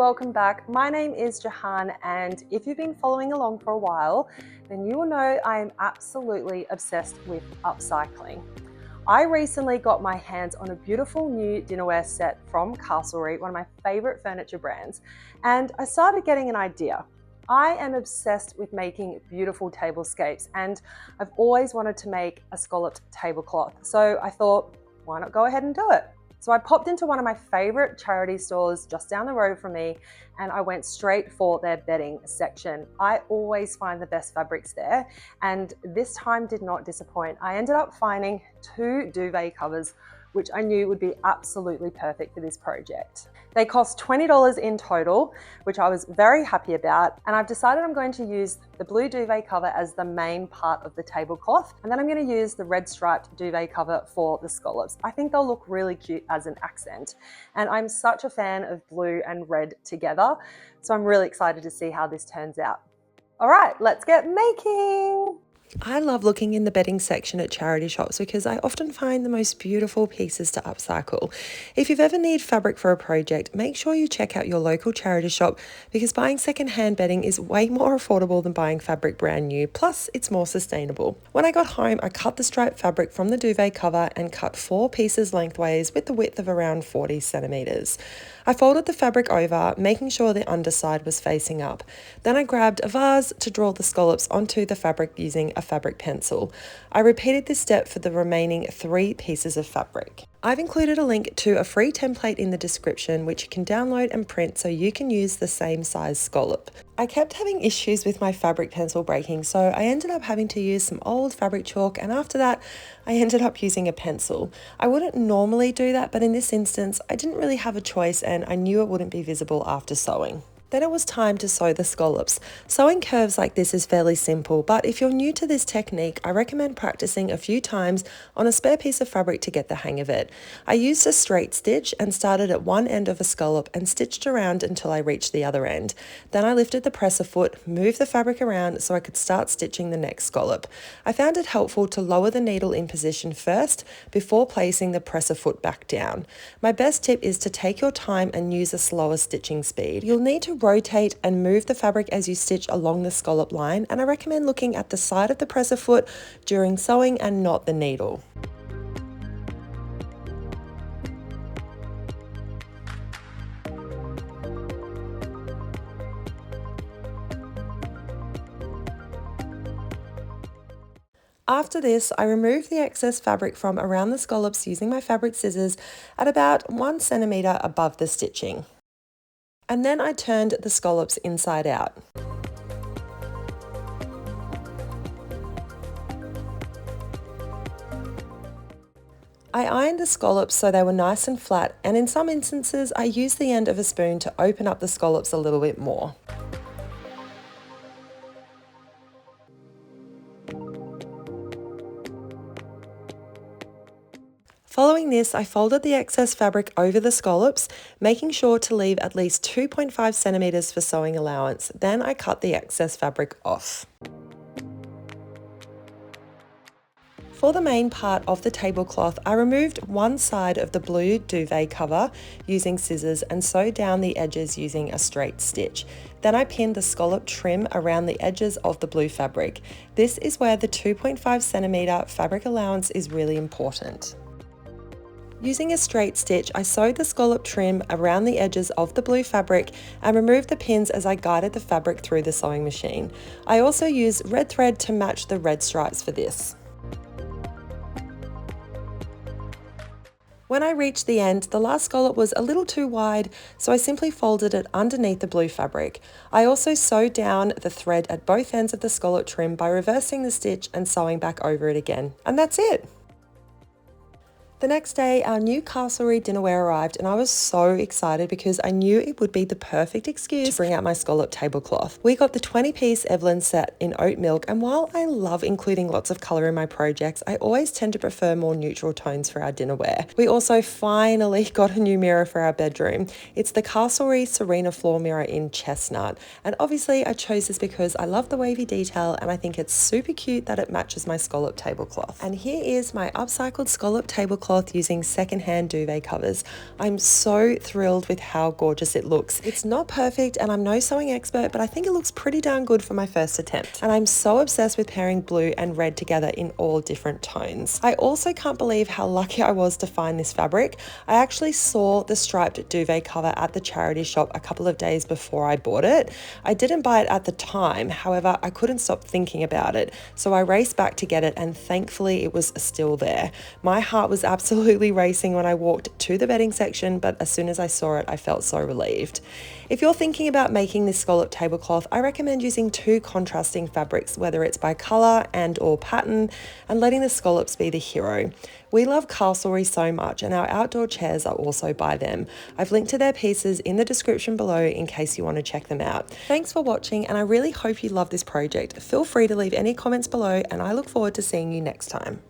welcome back. My name is Jaharn, and if you've been following along for a while, then you will know I am absolutely obsessed with upcycling. I recently got my hands on a beautiful new dinnerware set from Castlereagh, one of my favorite furniture brands, and I started getting an idea. I am obsessed with making beautiful tablescapes, and I've always wanted to make a scalloped tablecloth. So I thought, why not go ahead and do it? So I popped into one of my favorite charity stores just down the road from me, and I went straight for their bedding section. I always find the best fabrics there, and this time did not disappoint. I ended up finding 2 duvet covers, which I knew would be absolutely perfect for this project. They cost $20 in total, which I was very happy about. And I've decided I'm going to use the blue duvet cover as the main part of the tablecloth. And then I'm going to use the red striped duvet cover for the scallops. I think they'll look really cute as an accent. And I'm such a fan of blue and red together. So I'm really excited to see how this turns out. All right, let's get making. I love looking in the bedding section at charity shops because I often find the most beautiful pieces to upcycle. If you've ever need fabric for a project, make sure you check out your local charity shop because buying secondhand bedding is way more affordable than buying fabric brand new, plus it's more sustainable. When I got home, I cut the striped fabric from the duvet cover and cut 4 pieces lengthways with the width of around 40 centimeters. I folded the fabric over, making sure the underside was facing up. Then I grabbed a vase to draw the scallops onto the fabric using a fabric pencil. I repeated this step for the remaining 3 pieces of fabric. I've included a link to a free template in the description which you can download and print so you can use the same size scallop. I kept having issues with my fabric pencil breaking, so I ended up having to use some old fabric chalk, and after that I ended up using a pencil. I wouldn't normally do that, but in this instance I didn't really have a choice and I knew it wouldn't be visible after sewing. Then it was time to sew the scallops. Sewing curves like this is fairly simple, but if you're new to this technique, I recommend practicing a few times on a spare piece of fabric to get the hang of it. I used a straight stitch and started at one end of a scallop and stitched around until I reached the other end. Then I lifted the presser foot, moved the fabric around so I could start stitching the next scallop. I found it helpful to lower the needle in position first before placing the presser foot back down. My best tip is to take your time and use a slower stitching speed. You'll need to rotate and move the fabric as you stitch along the scallop line, and I recommend looking at the side of the presser foot during sewing and not the needle. After this, I removed the excess fabric from around the scallops using my fabric scissors at about 1 centimeter above the stitching. And then I turned the scallops inside out. I ironed the scallops so they were nice and flat, and in some instances I used the end of a spoon to open up the scallops a little bit more. Following this, I folded the excess fabric over the scallops, making sure to leave at least 2.5 centimeters for sewing allowance. Then I cut the excess fabric off. For the main part of the tablecloth, I removed one side of the blue duvet cover using scissors and sewed down the edges using a straight stitch. Then I pinned the scallop trim around the edges of the blue fabric. This is where the 2.5 centimeter fabric allowance is really important. Using a straight stitch, I sewed the scallop trim around the edges of the blue fabric and removed the pins as I guided the fabric through the sewing machine. I also used red thread to match the red stripes for this. When I reached the end, the last scallop was a little too wide, so I simply folded it underneath the blue fabric. I also sewed down the thread at both ends of the scallop trim by reversing the stitch and sewing back over it again. And that's it! The next day, our new Castlereagh dinnerware arrived, and I was so excited because I knew it would be the perfect excuse to bring out my scalloped tablecloth. We got the 20-piece Evelyn set in oat milk, and while I love including lots of colour in my projects, I always tend to prefer more neutral tones for our dinnerware. We also finally got a new mirror for our bedroom. It's the Castlereagh Serena floor mirror in chestnut, and obviously I chose this because I love the wavy detail and I think it's super cute that it matches my scalloped tablecloth. And here is my upcycled scalloped tablecloth tablecloth using secondhand duvet covers. I'm so thrilled with how gorgeous it looks. It's not perfect and I'm no sewing expert, but I think it looks pretty darn good for my first attempt. And I'm so obsessed with pairing blue and red together in all different tones. I also can't believe how lucky I was to find this fabric. I actually saw the striped duvet cover at the charity shop a couple of days before I bought it. I didn't buy it at the time, however, I couldn't stop thinking about it, so I raced back to get it and thankfully it was still there. My heart was absolutely racing when I walked to the bedding section, but as soon as I saw it, I felt so relieved. If you're thinking about making this scallop tablecloth, I recommend using 2 contrasting fabrics, whether it's by colour and or pattern, and letting the scallops be the hero. We love Castlery so much and our outdoor chairs are also by them. I've linked to their pieces in the description below in case you want to check them out. Thanks for watching and I really hope you love this project. Feel free to leave any comments below and I look forward to seeing you next time.